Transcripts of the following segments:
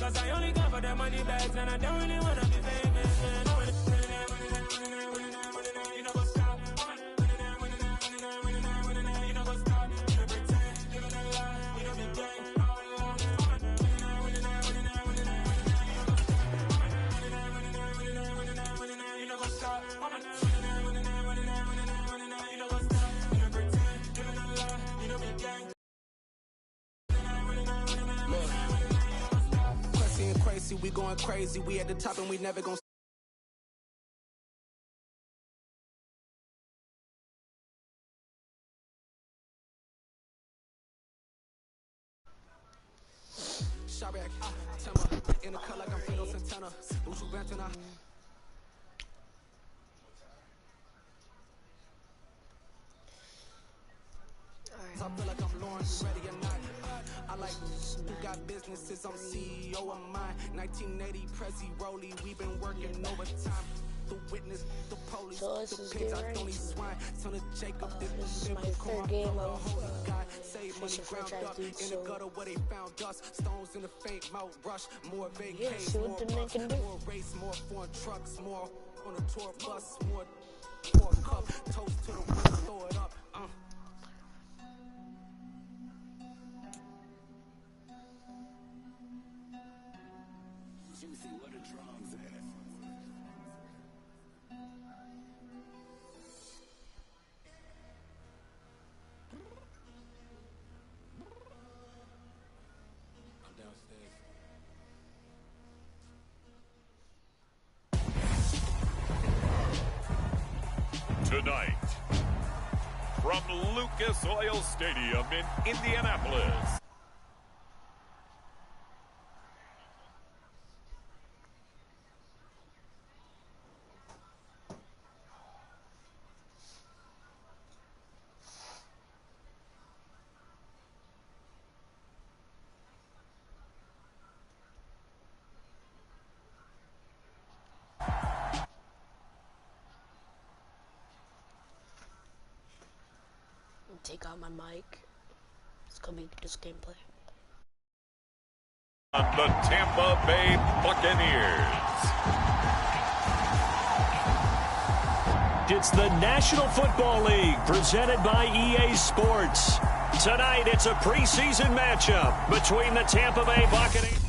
Cause I only come for the money bags and I don't really wanna be famous, man. You know what's up. You know what's up. You know pretend, living a lie. You know be gang. You know what's up. Crazy, we going crazy. We at the top and we never gonna. Shabak, Tema, in the cut like I'm Fredo Santana. Ushu Ventana. I feel like I'm Lawrence, you ready or not? I like who got businesses, I'm CEO of mine. 1980 Prezi Rolly, we've been working overtime. The witness, the police, the pigs, I don't eat swine. Son of Jacob, this is my third game of save money ground up in the gutter where they found us. Stones in the faint mouth rush. More vacations, more bucks, more race, more foreign trucks, more on a tour bus, more cup, toast to the wind, throw it up. Tonight, from Lucas Oil Stadium in Indianapolis. Take out my mic. It's gonna be just gameplay. On the Tampa Bay Buccaneers. It's the National Football League presented by EA Sports. Tonight it's a preseason matchup between the Tampa Bay Buccaneers.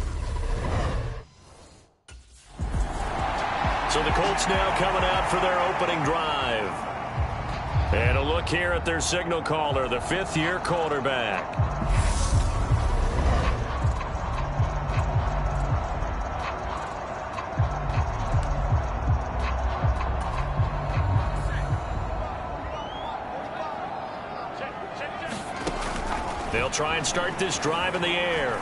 So the Colts now coming out for their opening drive. And a look here at their signal caller, the fifth-year quarterback. They'll try and start this drive in the air.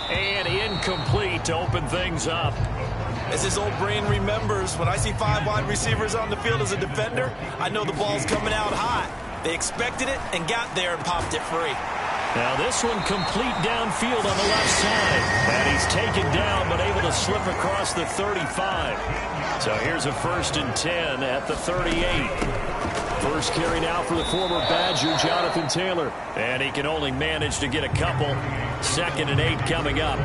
And incomplete to open things up. As his old brain remembers, when I see 5 wide receivers on the field as a defender, I know the ball's coming out hot. They expected it and got there and popped it free. Now this one complete downfield on the left side. And he's taken down but able to slip across the 35. So here's a 1st and 10 at the 38. First carry now for the former Badger, Jonathan Taylor. And he can only manage to get a couple. 2nd and 8 coming up.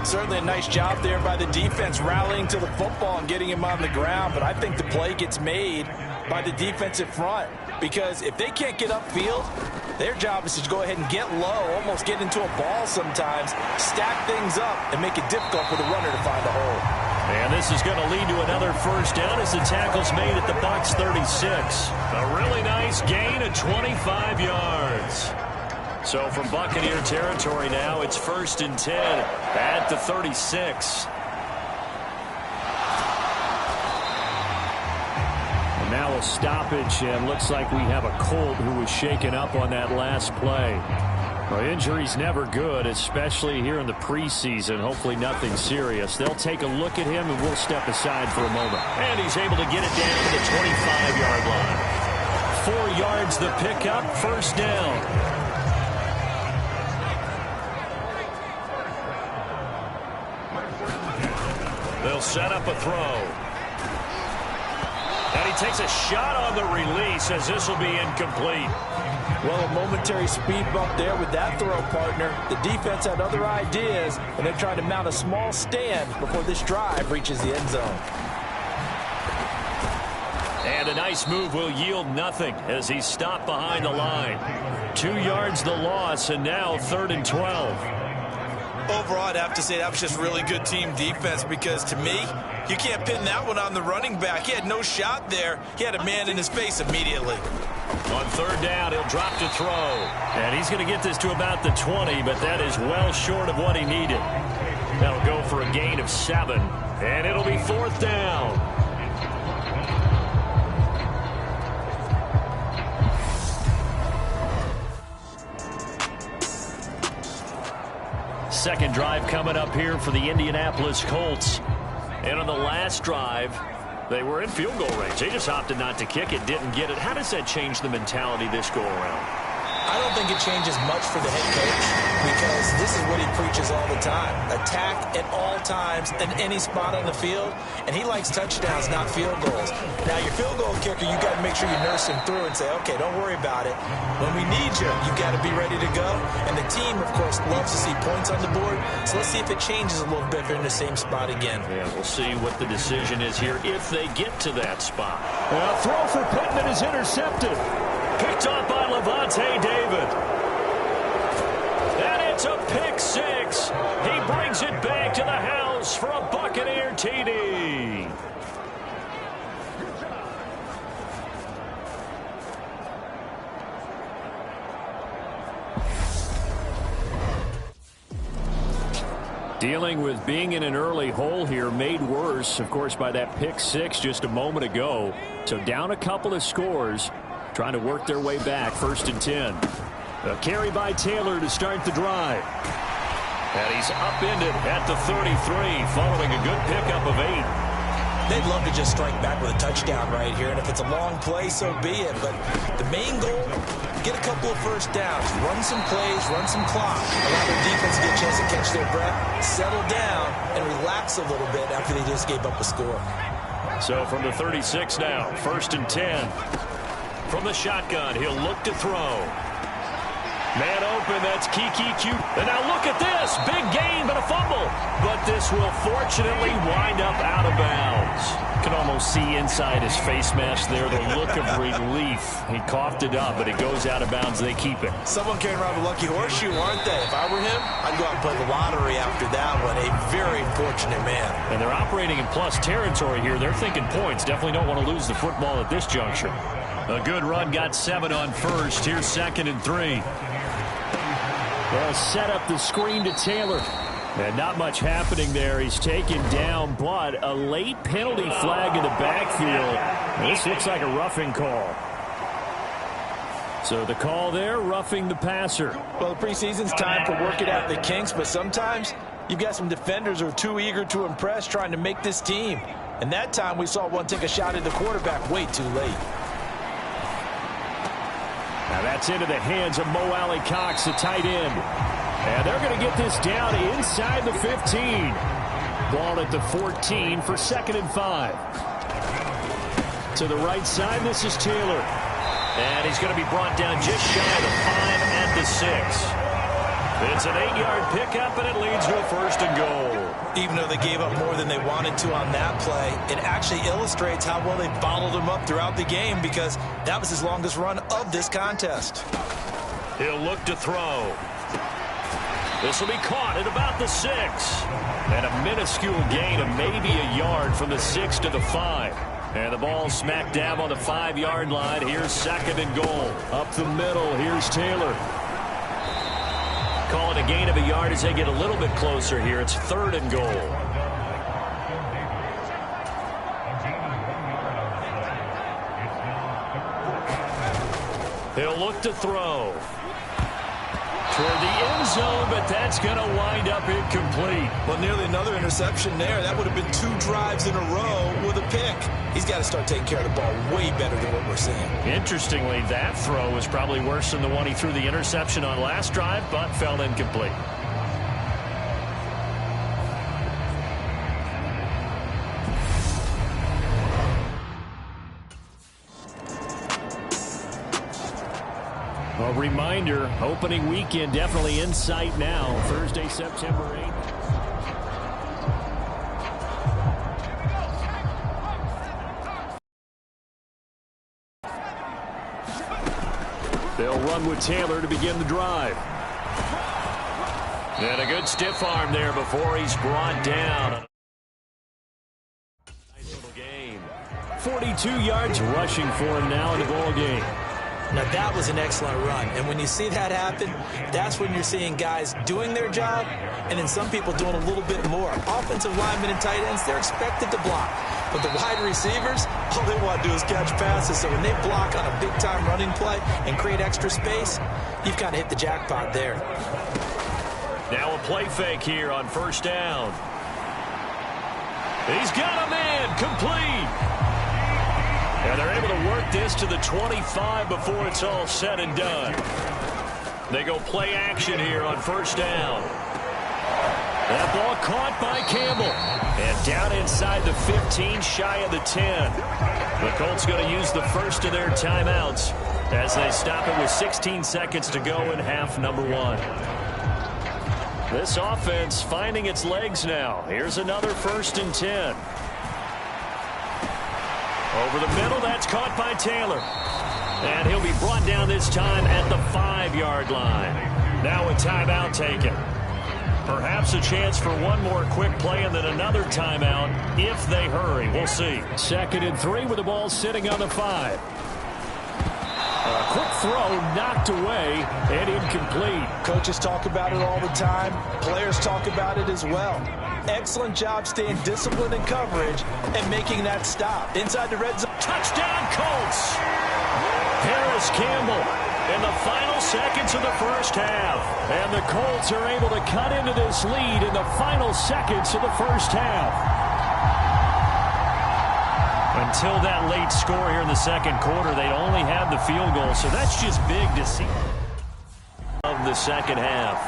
Certainly a nice job there by the defense rallying to the football and getting him on the ground, but I think the play gets made by the defensive front because if they can't get upfield, their job is to go ahead and get low, almost get into a ball sometimes, stack things up, and make it difficult for the runner to find a hole. And this is going to lead to another first down as the tackle's made at the Bucs 36. A really nice gain of 25 yards. So from Buccaneer territory now, it's 1st and 10 at the 36. And now a stoppage, and looks like we have a Colt who was shaken up on that last play. Well, injury's never good, especially here in the preseason. Hopefully nothing serious. They'll take a look at him, and we'll step aside for a moment. And he's able to get it down to the 25-yard line. 4 yards the pickup, 1st down. They'll set up a throw. And he takes a shot on the release as this will be incomplete. Well, a momentary speed bump there with that throw, partner. The defense had other ideas, and they're trying to mount a small stand before this drive reaches the end zone. And a nice move will yield nothing as he's stopped behind the line. 2 yards the loss, and now 3rd and 12. Overall, I'd have to say that was just really good team defense because, to me, you can't pin that one on the running back. He had no shot there. He had a man in his face immediately. On 3rd down, he'll drop to throw. And he's going to get this to about the 20, but that is well short of what he needed. That'll go for a gain of 7, and it'll be 4th down. Second drive coming up here for the Indianapolis Colts. And on the last drive, they were in field goal range. They just opted not to kick it, didn't get it. How does that change the mentality this go around? I don't think it changes much for the head coach because this is what he preaches all the time. Attack at all times in any spot on the field, and he likes touchdowns, not field goals. Now, your field goal kicker, you got to make sure you nurse him through and say, okay, don't worry about it. When we need you, you got to be ready to go. And the team, of course, loves to see points on the board, so let's see if it changes a little bit if they're in the same spot again. Yeah, we'll see what the decision is here if they get to that spot. A throw for Pittman is intercepted. Picked off by Levante David. And it's a pick 6. He brings it back to the house for a Buccaneer TD. Dealing with being in an early hole here, made worse, of course, by that pick 6 just a moment ago. So down a couple of scores. Trying to work their way back, 1st and 10. A carry by Taylor to start the drive. And he's upended at the 33, following a good pickup of 8. They'd love to just strike back with a touchdown right here, and if it's a long play, so be it. But the main goal, get a couple of first downs, run some plays, run some clock, allow their defense to get a chance to catch their breath, settle down, and relax a little bit after they just gave up a score. So from the 36 now, 1st and 10. From the shotgun, he'll look to throw. Man open, that's Kiki Q. And now look at this. Big gain, but a fumble. But this will fortunately wind up out of bounds. Can almost see inside his face mask there the look of relief. He coughed it up, but it goes out of bounds. They keep it. Someone carrying around the lucky horseshoe, aren't they? If I were him, I'd go out and play the lottery after that one. A very fortunate man. And they're operating in plus territory here. They're thinking points. Definitely don't want to lose the football at this juncture. A good run, got 7 on 1st. Here's 2nd and 3. They'll set up the screen to Taylor. And not much happening there. He's taken down, but a late penalty flag in the backfield. This looks like a roughing call. So the call there, roughing the passer. Well, the preseason's time to work it out the kinks, but sometimes you've got some defenders who are too eager to impress trying to make this team. And that time we saw one take a shot at the quarterback way too late. Now that's into the hands of Mo Alley Cox, the tight end. And they're going to get this down inside the 15. Ball at the 14 for 2nd and 5. To the right side, this is Taylor. And he's going to be brought down just shy of the 5 at the 6. It's an 8-yard pickup, and it leads to a 1st and goal. Even though they gave up more than they wanted to on that play, it actually illustrates how well they bottled him up throughout the game because that was his longest run of this contest. He'll look to throw. This will be caught at about the 6. And a minuscule gain of maybe a yard from the 6 to the 5. And the ball smack dab on the 5-yard line. Here's 2nd and goal. Up the middle, here's Taylor. Call it a gain of a yard as they get a little bit closer here. It's 3rd and goal. He'll look to throw. Toward the end zone, but that's going to wind up incomplete. Well, nearly another interception there. That would have been 2 drives in a row with a pick. He's got to start taking care of the ball way better than what we're seeing. Interestingly, that throw was probably worse than the one he threw the interception on last drive, but fell incomplete. A reminder, opening weekend definitely in sight now. Thursday, September 8th. They'll run with Taylor to begin the drive. And a good stiff arm there before he's brought down. Nice little game. 42 yards rushing for him now in the ball game. Now, that was an excellent run. And when you see that happen, that's when you're seeing guys doing their job and then some people doing a little bit more. Offensive linemen and tight ends, they're expected to block. But the wide receivers, all they want to do is catch passes. So when they block on a big-time running play and create extra space, you've kind of hit the jackpot there. Now a play fake here on first down. He's got a man complete. And they're able to work this to the 25 before it's all said and done. They go play action here on first down. That ball caught by Campbell. And down inside the 15, shy of the 10. The Colts going to use the first of their timeouts as they stop it with 16 seconds to go in half number 1. This offense finding its legs now. Here's another 1st and 10. Over the middle, that's caught by Taylor. And he'll be brought down this time at the 5-yard line. Now a timeout taken. Perhaps a chance for one more quick play and then another timeout if they hurry. We'll see. 2nd and 3 with the ball sitting on the 5. A quick throw knocked away and incomplete. Coaches talk about it all the time. Players talk about it as well. Excellent job staying disciplined in coverage and making that stop. Inside the red zone. Touchdown, Colts! Harris Campbell in the final seconds of the first half. And the Colts are able to cut into this lead in the final seconds of the first half. Until that late score here in the second quarter, they'd only had the field goal, so that's just big to see. Of the second half.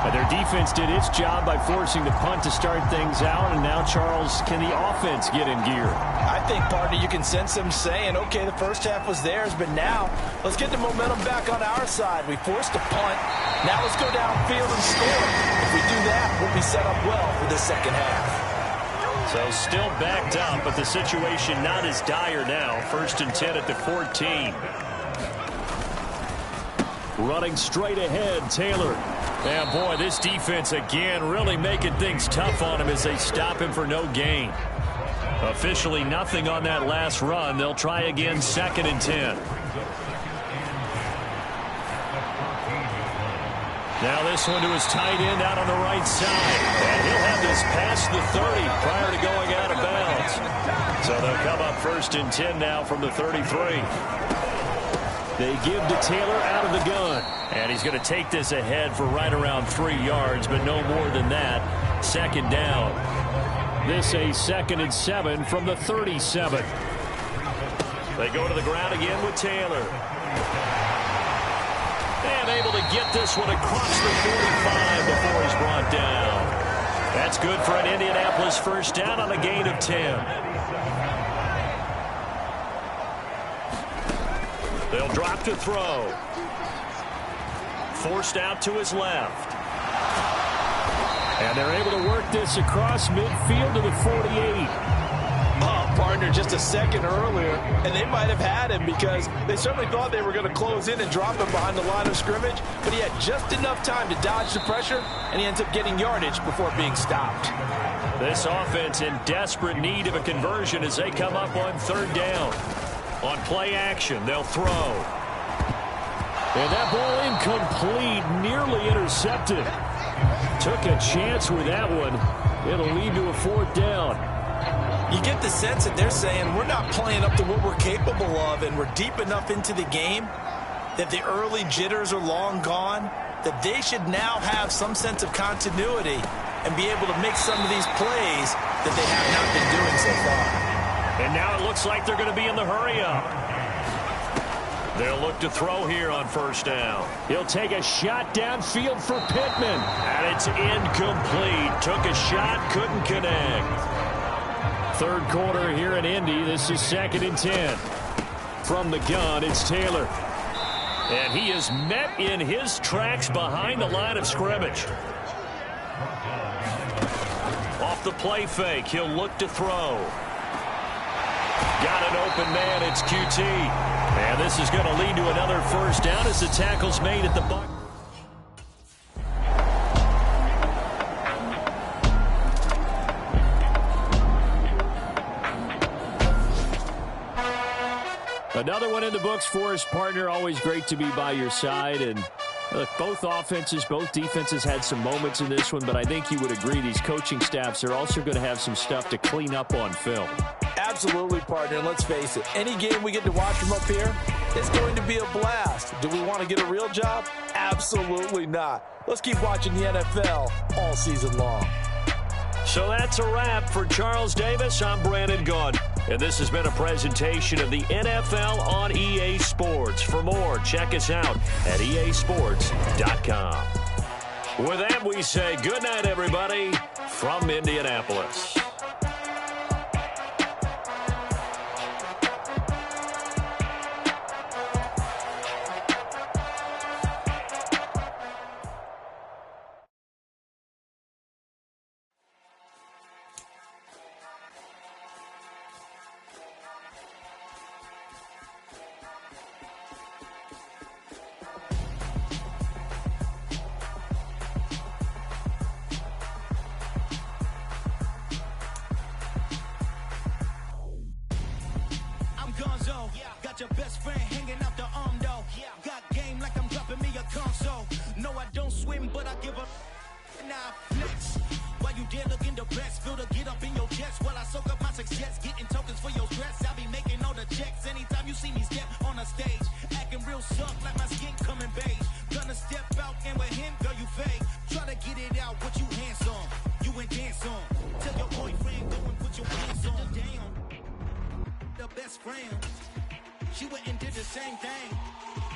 And their defense did its job by forcing the punt to start things out, and now, Charles, can the offense get in gear? I think, partner, you can sense them saying, okay, the first half was theirs, but now let's get the momentum back on our side. We forced a punt. Now let's go downfield and score. If we do that, we'll be set up well for the second half. So still backed up, but the situation not as dire now. 1st and 10 at the 14. Running straight ahead, Taylor. And boy, this defense again really making things tough on him as they stop him for no gain. Officially nothing on that last run. They'll try again 2nd and 10. Now this one to his tight end out on the right side. And he'll have this past the 30 prior to going out of bounds. So they'll come up 1st and 10 now from the 33. They give to Taylor out of the gun. And he's going to take this ahead for right around 3 yards, but no more than that. 2nd down. This a 2nd and 7 from the 37. They go to the ground again with Taylor. And able to get this one across the 45 before he's brought down. That's good for an Indianapolis first down on a gain of 10. They'll drop to throw. Forced out to his left. And they're able to work this across midfield to the 48. Partner, just a second earlier, and they might have had him because they certainly thought they were going to close in and drop him behind the line of scrimmage, but he had just enough time to dodge the pressure, and he ends up getting yardage before being stopped. This offense in desperate need of a conversion as they come up on 3rd down. On play action, they'll throw. And that ball incomplete, nearly intercepted. Took a chance with that one. It'll lead to a 4th down. You get the sense that they're saying we're not playing up to what we're capable of, and we're deep enough into the game that the early jitters are long gone, that they should now have some sense of continuity and be able to make some of these plays that they have not been doing so far. And now it looks like they're going to be in the hurry-up. They'll look to throw here on 1st down. He'll take a shot downfield for Pittman. And it's incomplete. Took a shot, couldn't connect. 3rd quarter here in Indy. This is 2nd and 10. From the gun, it's Taylor. And he is met in his tracks behind the line of scrimmage. Off the play fake, he'll look to throw. Got an open man, it's QT. And this is going to lead to another first down as the tackle's made at the buck. Another one in the books for his partner. Always great to be by your side. And look, both offenses, both defenses had some moments in this one, but I think you would agree these coaching staffs are also going to have some stuff to clean up on film. Absolutely, partner. And let's face it, any game we get to watch from up here is going to be a blast. Do we want to get a real job? Absolutely not. Let's keep watching the NFL all season long. So that's a wrap for Charles Davis. I'm Brandon Gunn. And this has been a presentation of the NFL on EA Sports. For more, check us out at easports.com. With that, we say good night, everybody, from Indianapolis. Got your best friend hanging out the arm though. Got game like I'm dropping me a console. No, I don't swim, but I give up. Now flex. While you there looking the best, feel the get up in your chest while I soak up my success, getting tokens for your stress. I'll be making all the checks anytime you see me step on a stage, acting real soft like my skin coming beige. Gonna step out and with him, girl, you fake. Try to get it out, what you hands on, you and dance on. Tell your boyfriend go and put your hands on. Damn, the best friend. She went and did the same thing.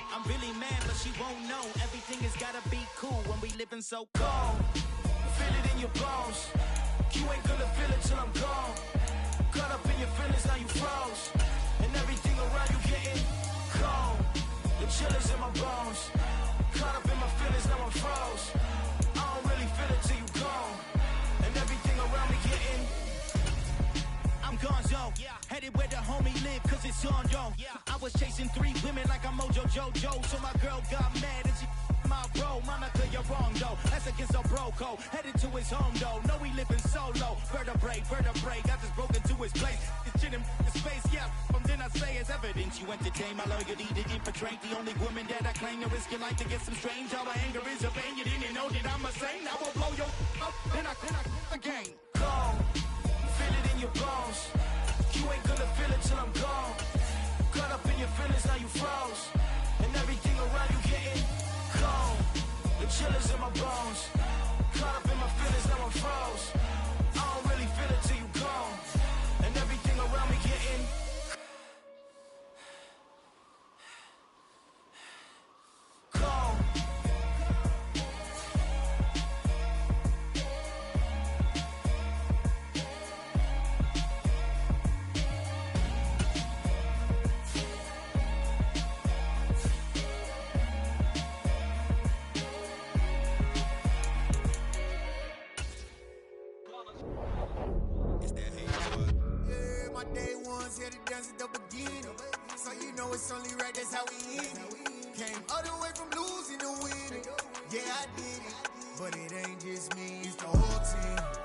I'm really mad, but she won't know. Everything has gotta be cool when we living so cold. Feel it in your bones. You ain't gonna feel it till I'm gone. Caught up in your feelings, now you froze. And everything around you getting cold. The chill is in my bones. Caught up in my feelings, now I'm froze. I don't really feel it till you gone. And everything around me getting I'm gonzo, headed where the homie live, cause it's on, yo. I was chasing 3 women like I'm Mojo Jojo, so my girl got mad and she my bro. Monica, you're wrong, though. That's against a bro code. Headed to his home, though. No, he living solo. Vertebrae, I just broke into his place. His chin in his face, yeah. From then I say it's evidence. You entertain my loyalty to infiltrate. The only woman that I claim to risk your life to get some strange. How my anger is a pain. You didn't know that I'm a saint. I will blow your up, then I again. Gone. Feel it in your bones. You ain't gonna feel it till I'm gone. Caught up in your feelings, now you froze. And everything around you getting cold. The chill is in my bones. Caught up in my feelings, now I'm froze. I don't really feel it till you gone. And everything around me getting cold. Here to dance at the beginning, so you know it's only right, that's how we end it. Came all the way from losing to winning, yeah I did it, but it ain't just me, it's the whole team.